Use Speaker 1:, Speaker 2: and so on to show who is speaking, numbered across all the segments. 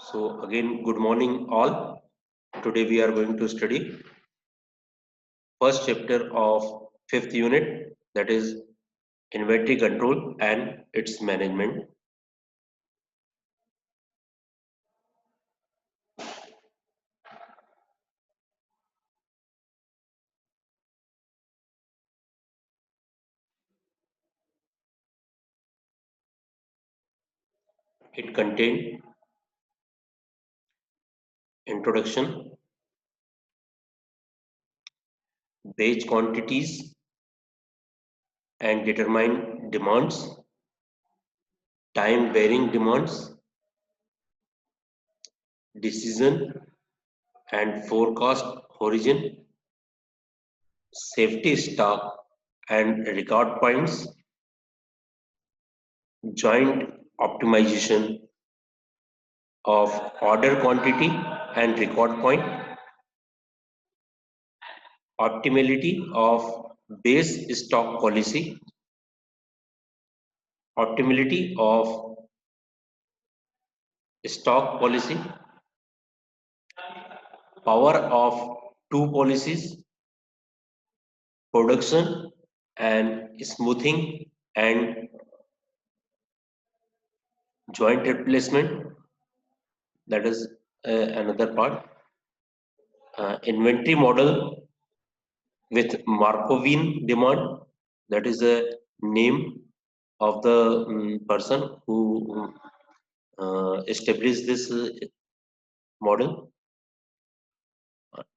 Speaker 1: So again, good morning all. Today we are going to study first chapter of fifth unit, that is inventory control and its management. It contains introduction, batch quantities and determine demands, time varying demands, decision and forecast origin, safety stock and record points, joint optimization of order quantity and record point, optimality of base stock policy, optimality of stock policy, power of two policies, production and smoothing and joint replacement, that is another part. Inventory model with Markovian demand, that is a name of the person who established this model.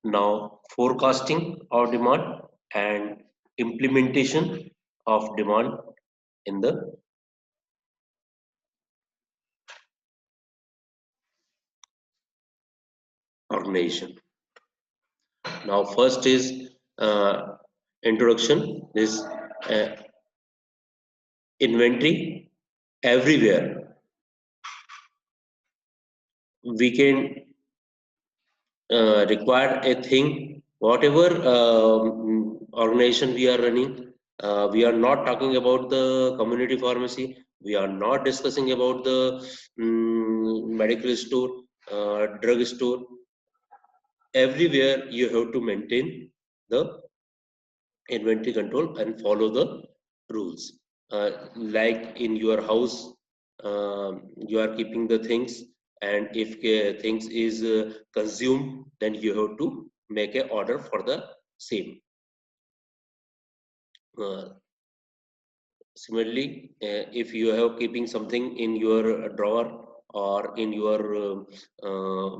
Speaker 1: Now, forecasting of demand and implementation of demand in the organization. Now, first is introduction. This uh, inventory everywhere. We can require a thing, whatever organization we are running. We are not talking about the community pharmacy. We are not discussing about the medical store, drug store. Everywhere you have to maintain the inventory control and follow the rules. Like in your house, you are keeping the things, and if things is consumed, then you have to make a order for the same. Uh, Similarly, if you have keeping something in your drawer or in your uh,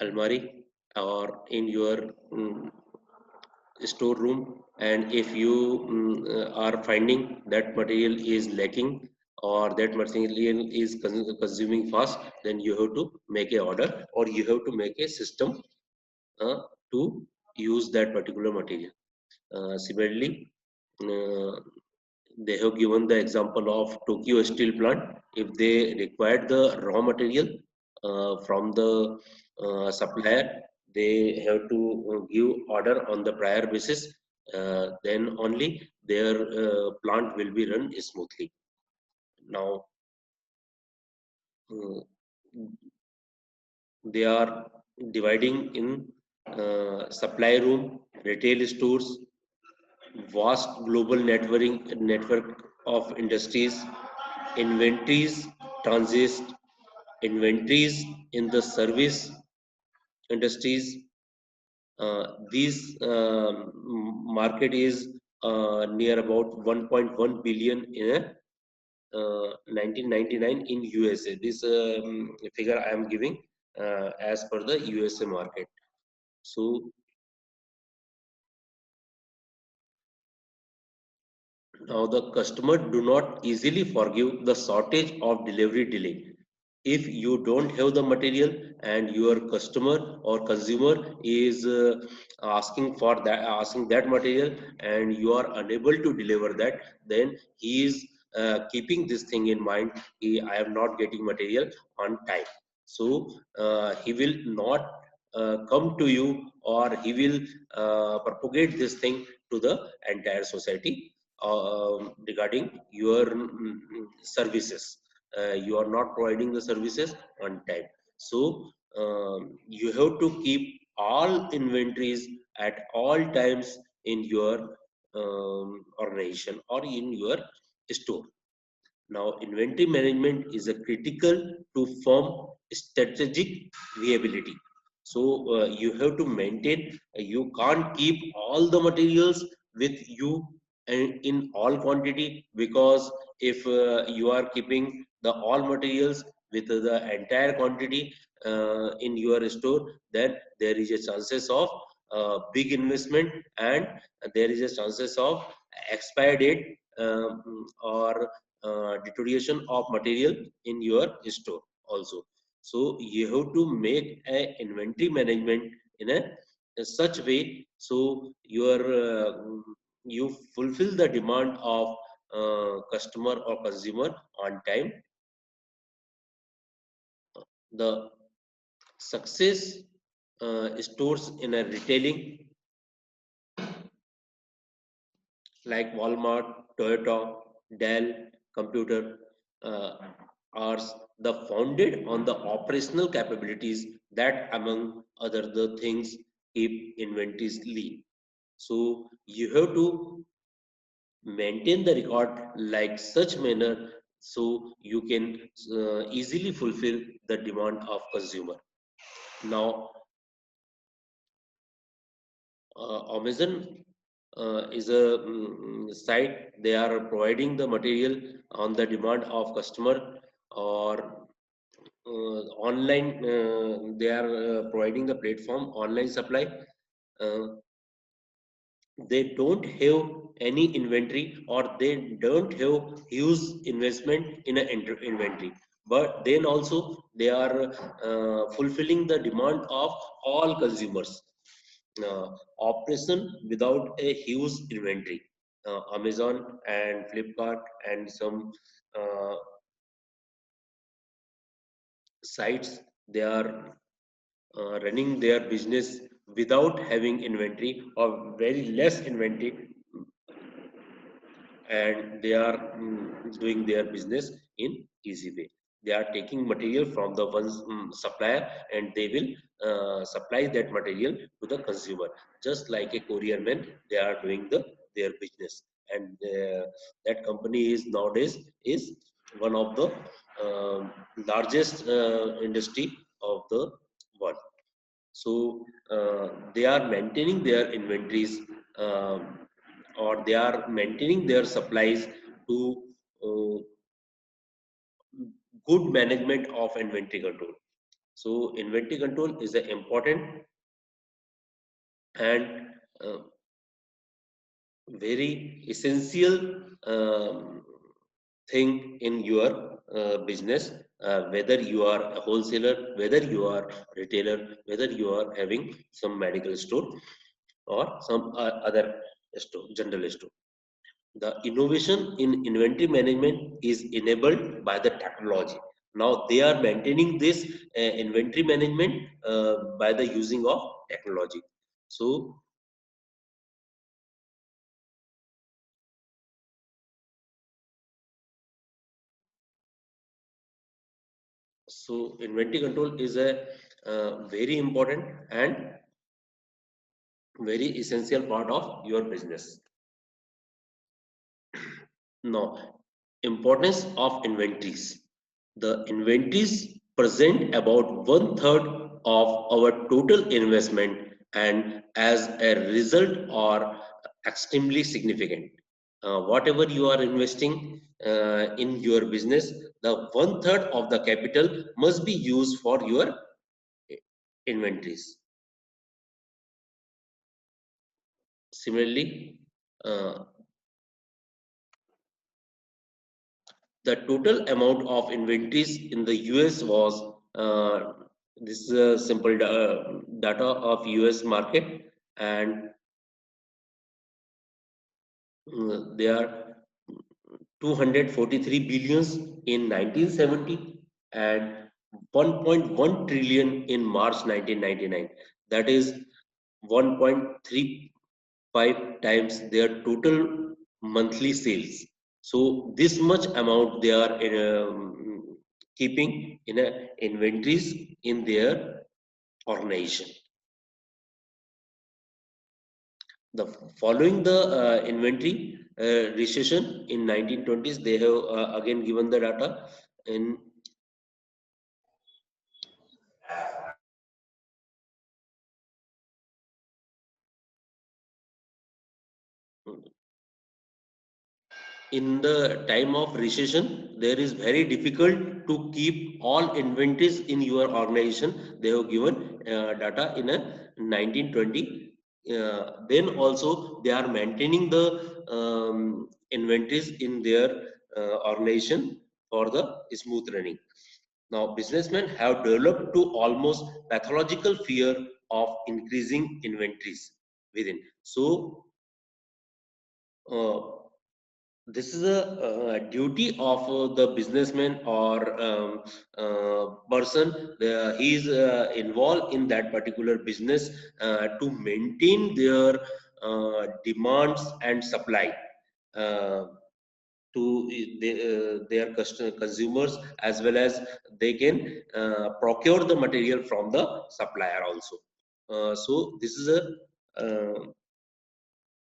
Speaker 1: almari or in your storeroom, and if you are finding that material is lacking or that material is consuming fast, then you have to make a order or you have to make a system uh, to use that particular material. Similarly, uh, they have given the example of Tokyo steel plant. If they required the raw material from the supplier, they have to give order on the prior basis. Then only their plant will be run smoothly. Now, uh, they are dividing in supply room, retail stores, vast global network of industries, inventories transit, inventories in the service industries. These market is near about 1.1 billion in 1999 in USA. This figure I am giving as per the USA market. So now the customer do not easily forgive the shortage of delivery delay. If you don't have the material and your customer or consumer is asking that material and you are unable to deliver that, then he is keeping this thing in mind. I am not getting material on time. So he will not come to you, or he will propagate this thing to the entire society regarding your services. you are not providing the services on time. So you have to keep all inventories at all times in your organization or in your store. Now, inventory management is a critical to firm strategic viability. So you have to maintain. You can't keep all the materials with you in all quantity, because if you are keeping the all materials with the entire quantity in your store, then there is a chances of big investment, and there is a chances of expired date or deterioration of material in your store also. So you have to make a inventory management in a such way, so your you fulfill the demand of customer or consumer on time. The success stores in a retailing like Walmart, Toyota, Dell, Computer uh, are the founded on the operational capabilities that, among other the things, keep inventories lean. So you have to maintain the record like such manner, so you can easily fulfill the demand of consumer. Now, Amazon is a site. They are providing the material on the demand of customer, or online. They are providing the platform online supply. Uh, they don't have any inventory, or they don't have huge investment in an inventory, but then also they are fulfilling the demand of all consumers. Operation without a huge inventory. Amazon and Flipkart and some uh, sites, they are running their business without having inventory or very less inventory, and they are doing their business in easy way. They are taking material from the one supplier, and they will supply that material to the consumer, just like a courier man. They are doing their business, and that company is nowadays is one of the largest industry of the world. So they are maintaining their inventories, um, or they are maintaining their supplies to uh, good management of inventory control. So inventory control is an important and very essential thing in your business, whether you are a wholesaler, whether you are retailer, whether you are having some medical store or some other store, general store. The innovation in inventory management is enabled by the technology. Now they are maintaining this inventory management by the using of technology. So, so inventory control is a very important and very essential part of your business. Now, importance of inventories. The inventories present about one third of our total investment, and as a result are extremely significant. Whatever you are investing in your business, the one third of the capital must be used for your inventories. Similarly, uh, the total amount of inventories in the US was this is a simple data of US market, and they are 243 billions in 1970 and 1.1 trillion in March 1999. That is 1.35 times their total monthly sales. So this much amount they are keeping in a inventories in their organization. The following the inventory recession in 1920s, they have again given the data in in the time of recession, there is very difficult to keep all inventories in your organization. They have given data in a 1920. Then also they are maintaining the inventories in their organization for the smooth running. Now, businessmen have developed to almost pathological fear of increasing inventories within. So, uh, this is a duty of the businessman or person. He is involved in that particular business to maintain their demands and supply uh, to their consumers, as well as they can procure the material from the supplier also. So this is a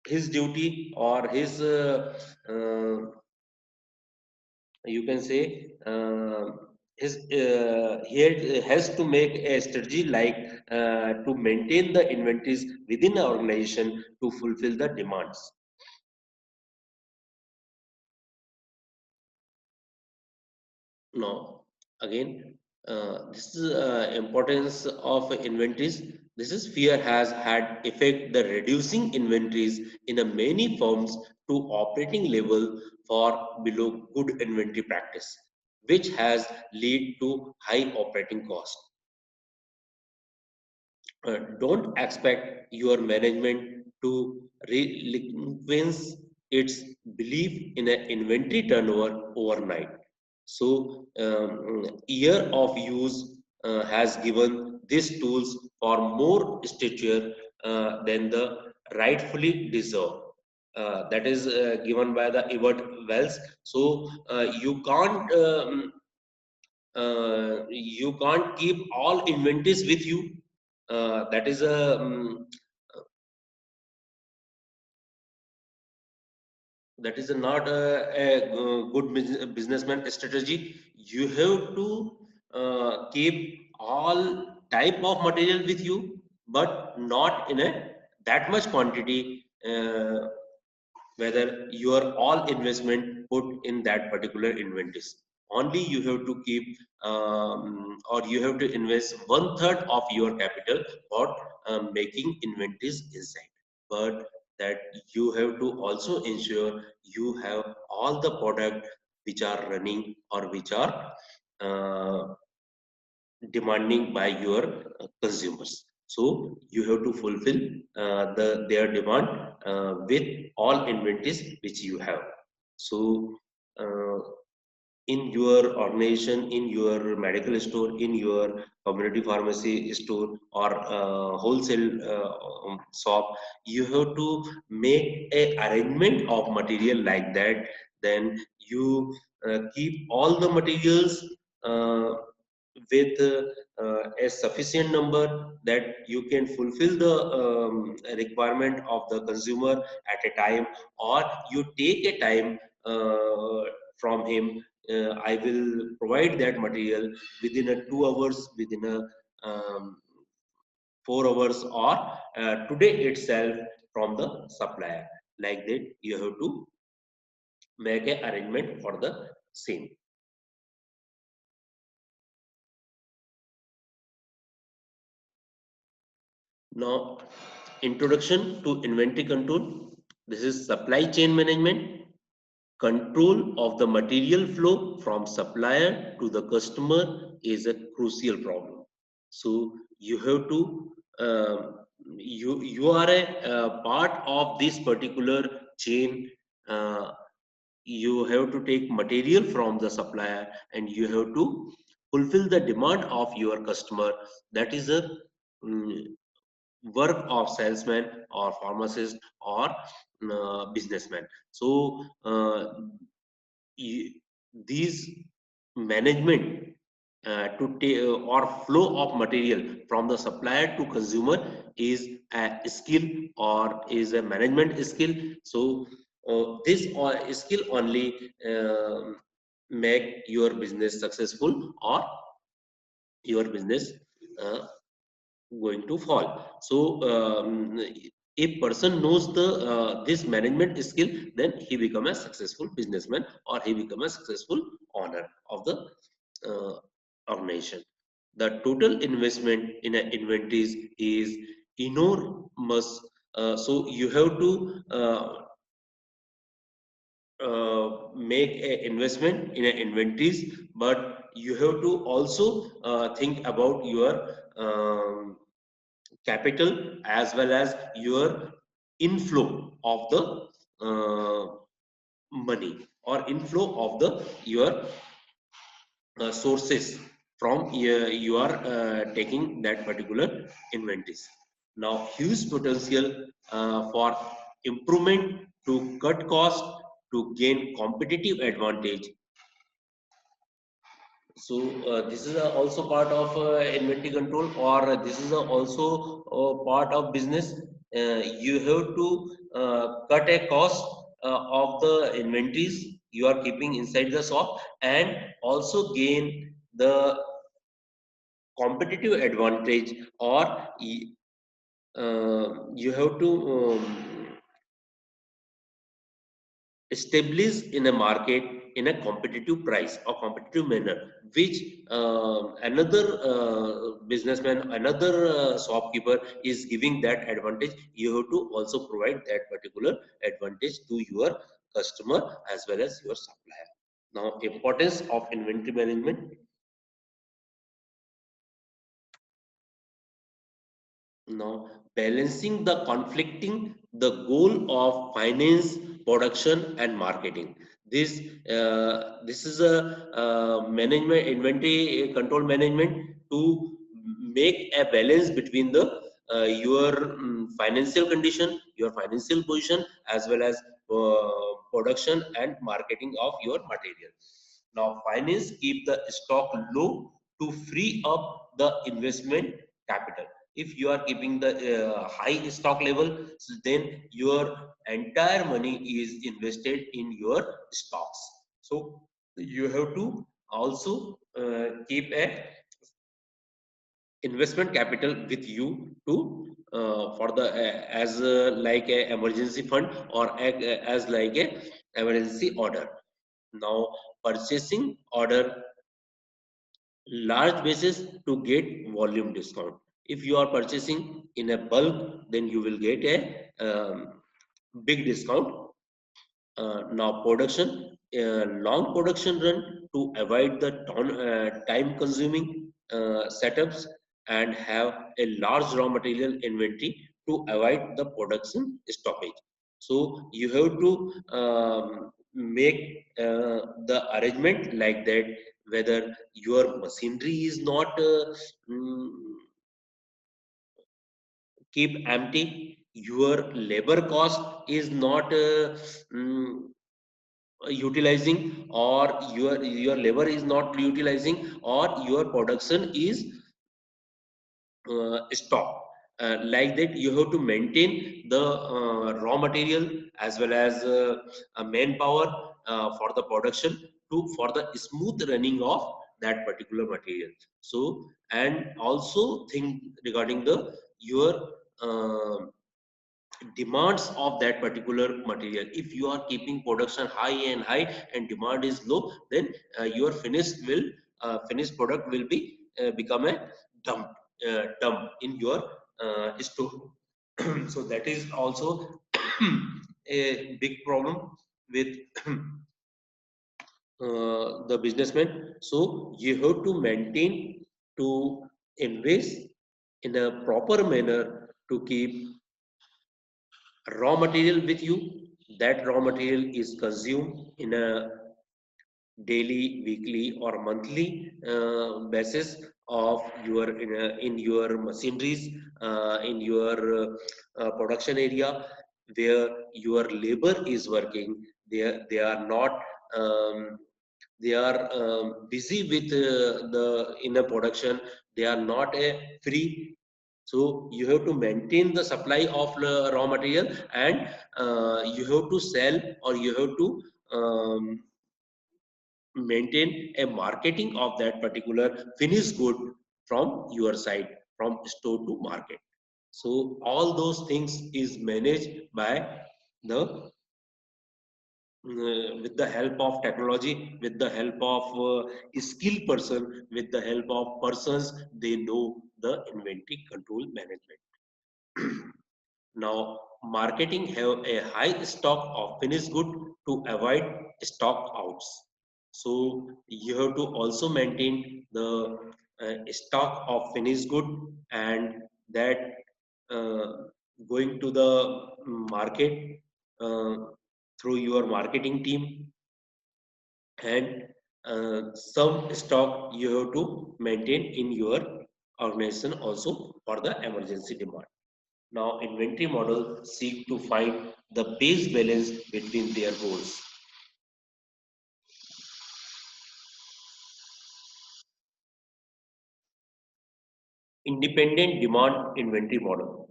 Speaker 1: his duty or his you can say he has to make a strategy like to maintain the inventories within the organization to fulfill the demands. Now, again, this is importance of inventories. This is fear has had effect the reducing inventories in a many firms to operating level for below good inventory practice, which has lead to high operating cost. Don't expect your management to relinquish its belief in an inventory turnover overnight. So, year of use has given these tools for more stature than the rightfully deserve. That is given by the Ebert Wells. So you can't keep all inventories with you. That is a not a good businessman strategy. You have to keep all type of material with you, but not in a that much quantity, whether your all investment put in that particular inventories. Only you have to keep or you have to invest one third of your capital for making inventories inside. But that you have to also ensure you have all the product which are running or which are uh, demanding by your consumers. So you have to fulfill their demand with all inventories which you have. So uh, in your organization, in your medical store, in your community pharmacy store or wholesale shop, you have to make a arrangement of material like that. Then you keep all the materials uh, with a sufficient number that you can fulfill the requirement of the consumer at a time, or you take a time from him. I will provide that material within a 2 hours, within a 4 hours, or today itself from the supplier. Like that, you have to make an arrangement for the same. Now, introduction to inventory control. This is supply chain management. Control of the material flow from supplier to the customer is a crucial problem. So you have to you are a part of this particular chain. Uh, you have to take material from the supplier and you have to fulfill the demand of your customer. That is a mm, work of salesman or pharmacist or businessman. So these management to take or flow of material from the supplier to consumer is a skill or is a management skill. So this skill only make your business successful or your business uh, going to fall. So a person knows the this management skill, then he become a successful businessman or he become a successful owner of the uh, organization. The total investment in a inventories is enormous. So you have to make a investment in a inventories, but you have to also think about your capital as well as your inflow of the money or inflow of the your sources from you are taking that particular inventories. Now, huge potential for improvement to cut cost to gain competitive advantage. So this is also part of inventory control, or this is also part of business. You have to cut a cost of the inventories you are keeping inside the shop, and also gain the competitive advantage, or you have to establish in a market in a competitive price or competitive manner, which another businessman, another shopkeeper is giving that advantage. You have to also provide that particular advantage to your customer as well as your supplier. Now, importance of inventory management. Now, balancing the conflicting the goal of finance, production, and marketing. This is a management inventory control management to make a balance between the your financial condition, your financial position, as well as production and marketing of your material. Now, finance keep the stock low to free up the investment capital. If you are keeping the high stock level, so then your entire money is invested in your stocks. So you have to also keep a investment capital with you to for the as like a emergency fund or as like a emergency order. Now, purchasing order large basis to get volume discount. If you are purchasing in a bulk, then you will get a big discount. Now, production, long production run to avoid the time consuming setups, and have a large raw material inventory to avoid the production stoppage. So you have to make the arrangement like that, whether your machinery is not mm, keep empty, your labor cost is not utilizing, or your labor is not utilizing, or your production is stock. Like that, you have to maintain the raw material as well as manpower for the production to for the smooth running of that particular material. So, and also think regarding the your demands of that particular material. If you are keeping production high and high and demand is low, then your finished product will be become a dump dump in your store. So that is also a big problem with the businessman. So you have to maintain to invest in a proper manner to keep raw material with you. That raw material is consumed in a daily, weekly, or monthly basis of your in your machineries, in your production area, where your labor is working. They are not. They are busy with the inner production. They are not a free. So you have to maintain the supply of the raw material, and you have to sell, or you have to maintain a marketing of that particular finished good from your side, from store to market. So all those things is managed by the with the help of technology, with the help of a skilled person, with the help of persons, they know the inventory control management. Now, marketing have a high stock of finished good to avoid stock outs. So you have to also maintain the stock of finished good, and that uh, going to the market uh, through your marketing team, and some stock you have to maintain in your organization also for the emergency demand. Now, inventory model seek to find the base balance between their goals. Independent demand inventory model.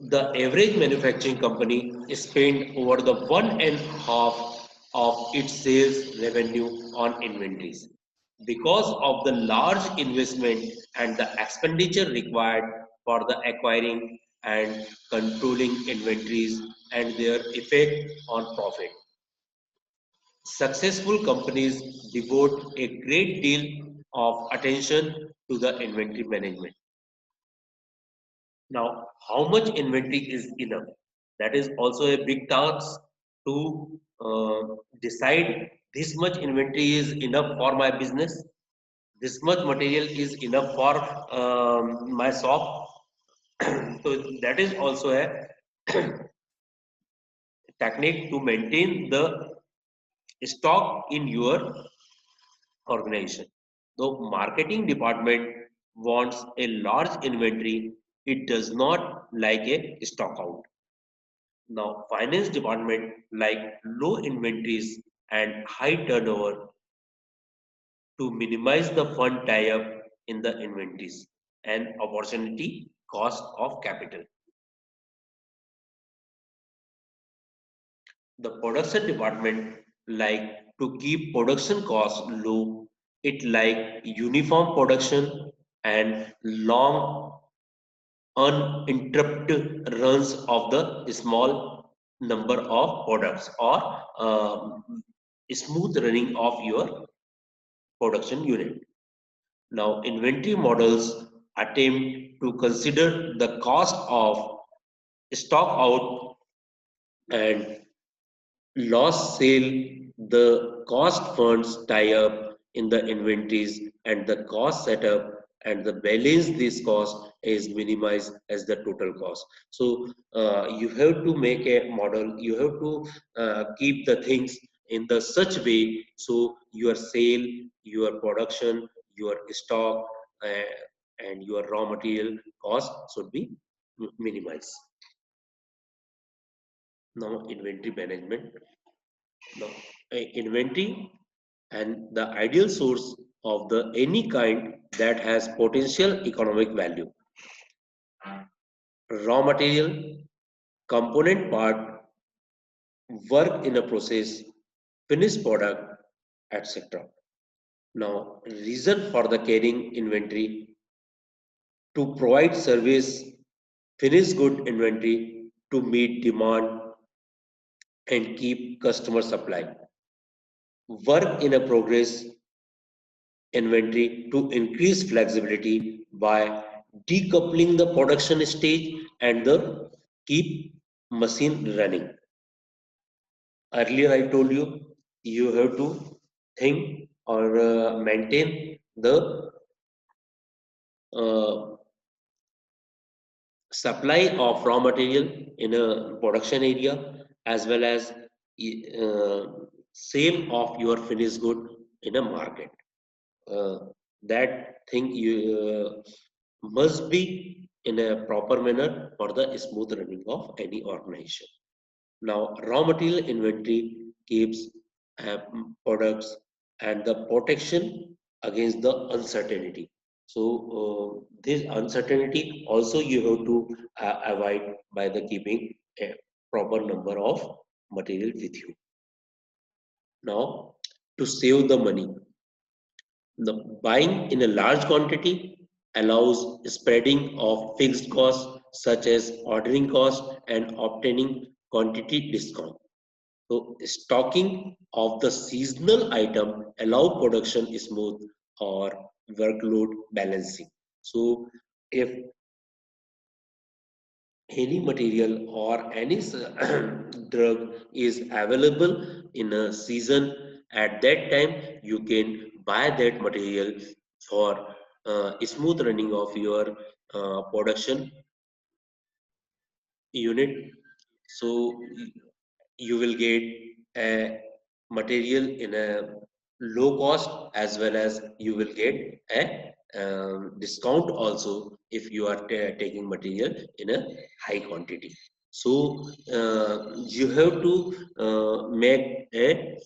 Speaker 1: The average manufacturing company spend over the 1.5 of its sales revenue on inventories. Because of the large investment and the expenditure required for the acquiring and controlling inventories and their effect on profit. Successful companies devote a great deal of attention to the inventory management. Now, how much inventory is enough? That is also a big task to decide this much inventory is enough for my business, this much material is enough for my shop. So that is also a technique to maintain the stock in your organization. The marketing department wants a large inventory, it does not like a stock out. Now, finance department like low inventories and high turnover to minimize the fund tie up in the inventories and opportunity cost of capital. The production department like to keep production costs low. It like uniform production and long uninterrupted runs of the small number of products, or smooth running of your production unit. Now, inventory models attempt to consider the cost of stock out and loss sale, the cost funds tie up in the inventories, and the cost setup and the balance this cost is minimized as the total cost. So you have to make a model, you have to keep the things in the such way so your sale, your production, your stock, and your raw material cost should be minimized. Now, inventory management. Now, inventory and the ideal source of the any kind that has potential economic value. Raw material, component part, work in a process, finished product, etc. Now, reason for the carrying inventory to provide service, finished good inventory to meet demand and keep customer supply. Work in a progress inventory to increase flexibility by decoupling the production stage and the keep machine running. Earlier I told you, you have to think or maintain the uh, supply of raw material in a production area, as well as uh, sale of your finished good in a market. uh, that thing you must be in a proper manner for the smooth running of any organization. Now, raw material inventory keeps products, and the protection against the uncertainty. So this uncertainty also you have to avoid by the keeping a proper number of material with you. Now, to save the money, the buying in a large quantity allows spreading of fixed costs such as ordering costs and obtaining quantity discount. So stocking of the seasonal item allow production smooth or workload balancing. So if any material or any drug is available in a season, at that time you can buy that material for smooth running of your production unit. So you will get a material in a low cost, as well as you will get a discount also if you are taking material in a high quantity. So you have to make a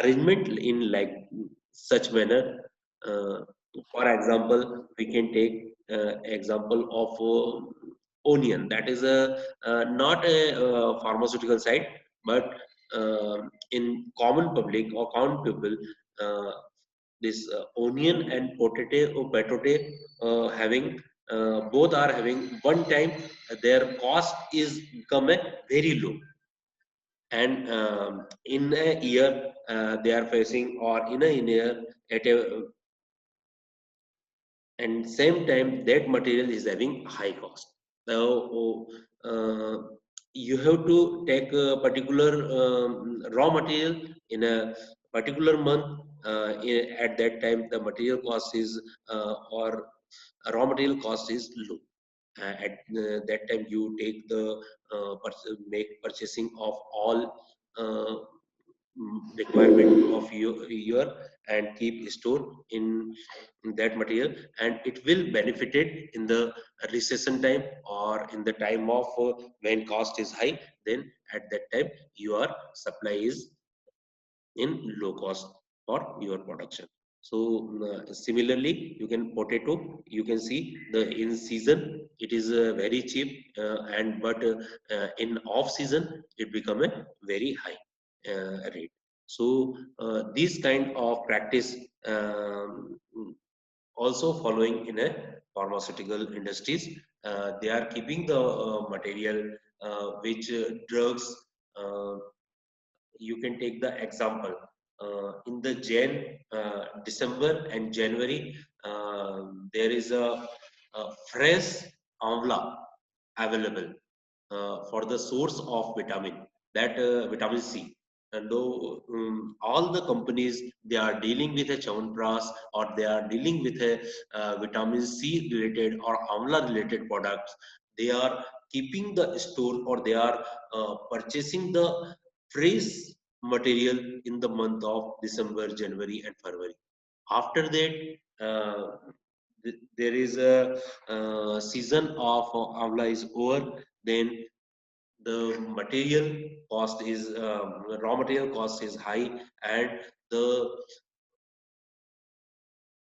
Speaker 1: arrangement in like such manner. uh, for example, we can take example of onion. That is a not a pharmaceutical side, but in common public or common people, uh, this onion and potato having both are having one time their cost is become a very low, and in a year they are facing, or in a year at a, and same time that material is having high cost. Now you have to take a particular raw material in a particular month. At that time the material cost is or raw material cost is low. At that time you take the make purchasing of all requirement of your and keep store in that material, and it will benefited in the recession time or in the time of when cost is high. Then at that time your supply is in low cost for your production. So similarly, you can potato. You can see the in season it is very cheap, and but in off season it become a very high rate. So these kind of practice also following in a pharmaceutical industries. They are keeping the material which drugs. Uh, you can take the example in the December and January. There is a fresh amla available for the source of vitamin, that vitamin C. And though all the companies they are dealing with a Chyawanprash, or they are dealing with a vitamin C related or amla related products, they are keeping the store, or they are purchasing the fresh material in the month of December, January, and February. After that, there is a season of amla is over. Then the material cost is raw material cost is high, and the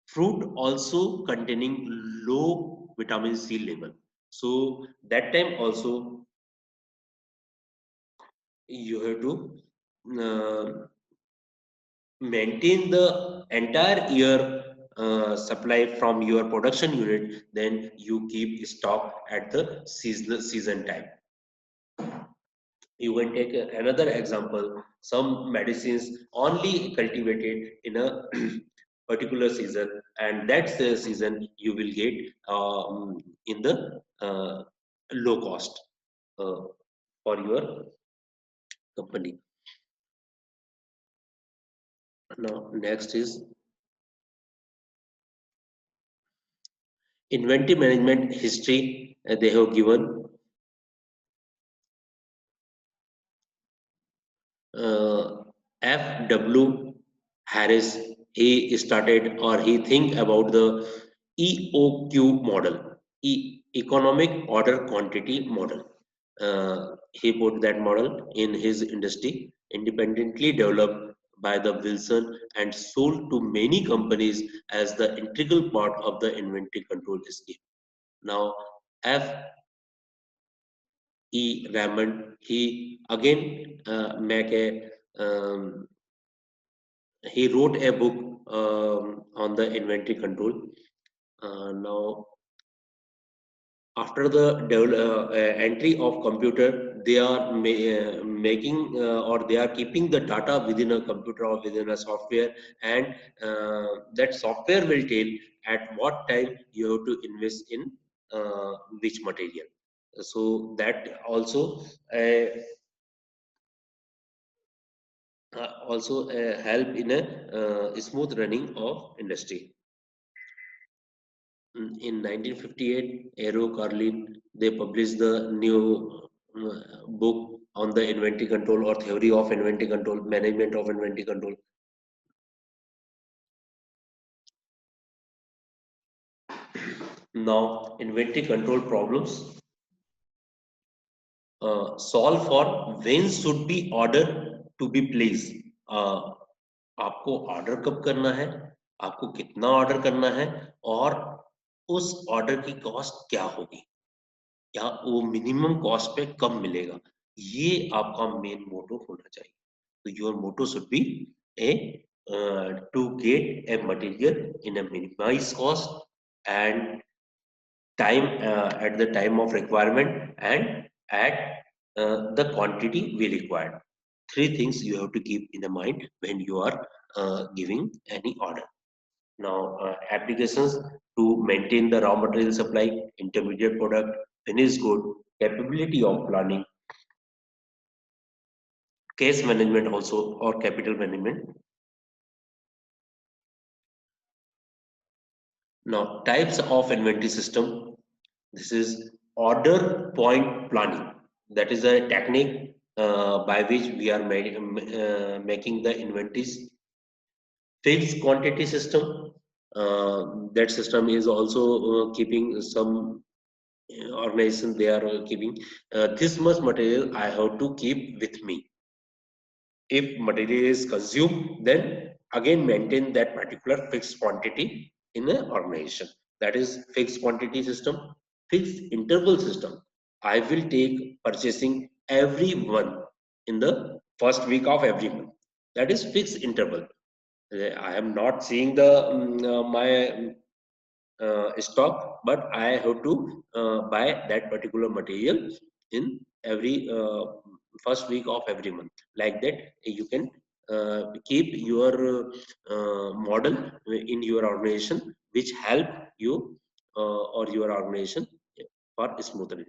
Speaker 1: fruit also containing low vitamin C level. So that time also you have to maintain the entire year supply from your production unit. Then you keep stock at the season time. You can take another example. Some medicines only cultivated in a particular season, and that's the season you will get in the low cost uh, for your company. Now next is inventory management history. They have given F.W. Harris. He started, or he think about the EOQ model, Economic Order Quantity Model. He put that model in his industry. independently developed by the Wilson and sold to many companies as the integral part of the inventory control scheme. Now, F. E. Raymond, he again um, he wrote a book on the inventory control. Now, after the entry of computer, they are making or they are keeping the data within a computer or within a software, and that software will tell at what time you have to invest in which material. So that also help in a smooth running of industry. In 1958, Aero Carlin, they published the new book on the inventory control or theory of inventory control, management of inventory control. Now, inventory control problems solve for when should be order to be placed. Uh, आपको order कब करना है, आपको कितना order करना है, और उस ऑर्डर की कॉस्ट क्या होगी, या वो मिनिमम कॉस्ट पे कब मिलेगा, ये आपका मेन मोटो होना चाहिए. तो your motto should be a to get a material in a minimise cost and time at the time of requirement and at the quantity we require. Three things you have to keep in the mind when you are giving any order. Now, applications to maintain the raw material supply, intermediate product, finished good, capability of planning, case management also, or capital management. Now, types of inventory system. This is order point planning. That is a technique by which we are making the inventories. Fixed quantity system. That system is also keeping some organization, they are keeping this much material I have to keep with me. If material is consumed, then again maintain that particular fixed quantity in an organization. That is fixed quantity system. Fixed interval system. I will take purchasing every month in the first week of every month. That is fixed interval. I am not seeing the my stock, but I have to buy that particular material in every first week of every month. Like that, you can keep your model in your organization, which help you or your organization for smoothly.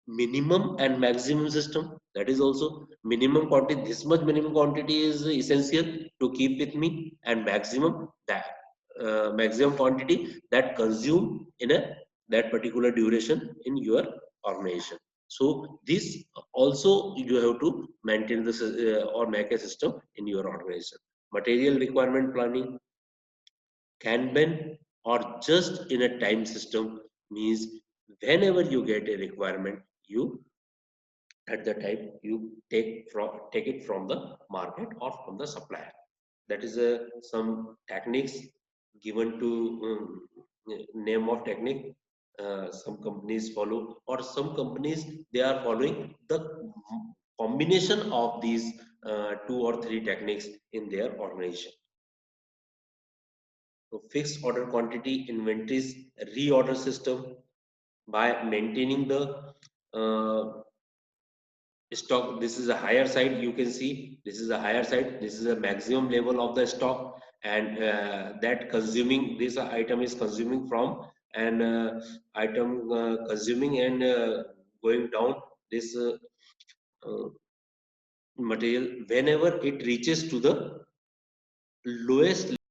Speaker 1: Minimum and maximum system, that is also minimum quantity. This much minimum quantity is essential to keep with me, and maximum that maximum quantity that consume in a that particular duration in your organization. So this also you have to maintain this or make a system in your organization. Material requirement planning, Kanban, or just in a time system, means whenever you get a requirement, you at the time you take it from the market or from the supplier. That is some techniques given to name of technique. Some companies follow, or some companies they are following the combination of these two or three techniques in their organization. So fixed order quantity inventories reorder system, by maintaining the stock. This is a higher side, you can see this is a higher side, this is a maximum level of the stock, and that consuming this item is consuming from an item consuming and going down this uh, material whenever it reaches to the lowest